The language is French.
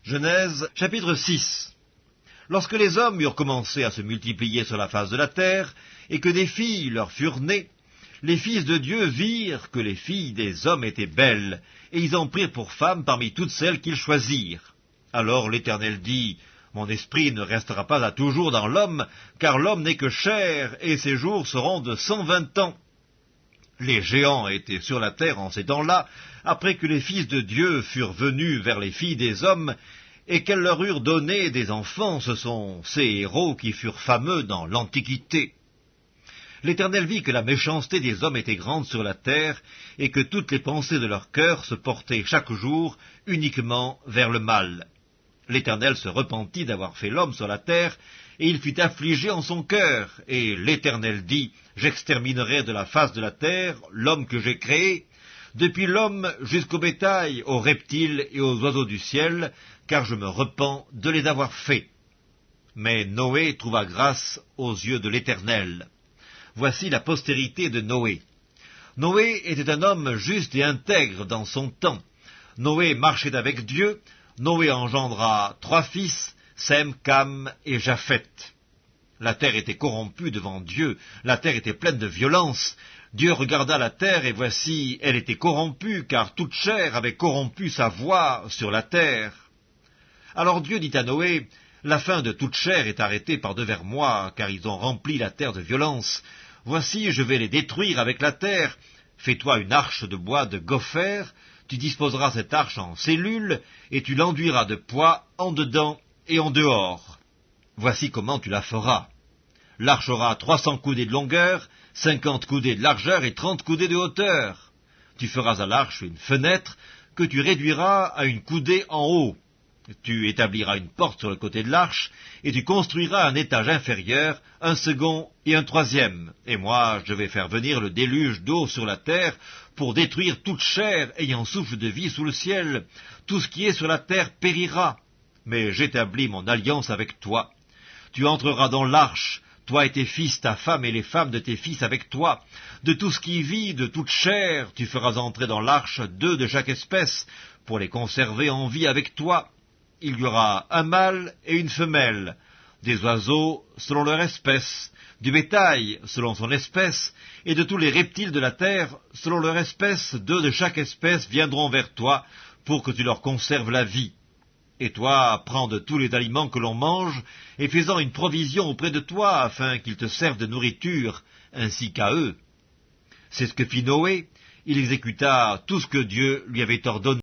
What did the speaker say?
Genèse, chapitre 6. Lorsque les hommes eurent commencé à se multiplier sur la face de la terre, et que des filles leur furent nées, les fils de Dieu virent que les filles des hommes étaient belles, et ils en prirent pour femmes parmi toutes celles qu'ils choisirent. Alors l'Éternel dit, « Mon esprit ne restera pas à toujours dans l'homme, car l'homme n'est que chair, et ses jours seront de 120 ans. » Les géants étaient sur la terre en ces temps-là, après que les fils de Dieu furent venus vers les filles des hommes, et qu'elles leur eurent donné des enfants. Ce sont ces héros qui furent fameux dans l'Antiquité. L'Éternel vit que la méchanceté des hommes était grande sur la terre, et que toutes les pensées de leur cœur se portaient chaque jour uniquement vers le mal. L'Éternel se repentit d'avoir fait l'homme sur la terre, et il fut affligé en son cœur. Et l'Éternel dit, « J'exterminerai de la face de la terre l'homme que j'ai créé, depuis l'homme jusqu'au bétail, aux reptiles et aux oiseaux du ciel, car je me repens de les avoir faits. » Mais Noé trouva grâce aux yeux de l'Éternel. Voici la postérité de Noé. Noé était un homme juste et intègre dans son temps. Noé marchait avec Dieu. Noé engendra 3 fils, Sem, Cam et Japheth. La terre était corrompue devant Dieu, la terre était pleine de violence. Dieu regarda la terre, et voici, elle était corrompue, car toute chair avait corrompu sa voie sur la terre. Alors Dieu dit à Noé, « La fin de toute chair est arrêtée par devers moi, car ils ont rempli la terre de violence. Voici, je vais les détruire avec la terre. Fais-toi une arche de bois de gopher, tu disposeras cette arche en cellules, et tu l'enduiras de poids en dedans et en dehors. Voici comment tu la feras. L'arche aura 300 coudées de longueur, 50 coudées de largeur et 30 coudées de hauteur. Tu feras à l'arche une fenêtre que tu réduiras à une coudée en haut. Tu établiras une porte sur le côté de l'arche, et tu construiras un étage inférieur, un second et un troisième. Et moi, je vais faire venir le déluge d'eau sur la terre, pour détruire toute chair ayant souffle de vie sous le ciel. Tout ce qui est sur la terre périra. Mais j'établis mon alliance avec toi. Tu entreras dans l'arche, toi et tes fils, ta femme et les femmes de tes fils avec toi. De tout ce qui vit, de toute chair, tu feras entrer dans l'arche 2 de chaque espèce, pour les conserver en vie avec toi. Il y aura un mâle et une femelle, des oiseaux selon leur espèce, du bétail selon son espèce, et de tous les reptiles de la terre selon leur espèce. 2 de chaque espèce viendront vers toi, pour que tu leur conserves la vie. Et toi, prends de tous les aliments que l'on mange, et fais-en une provision auprès de toi, afin qu'ils te servent de nourriture, ainsi qu'à eux. » C'est ce que fit Noé. Il exécuta tout ce que Dieu lui avait ordonné.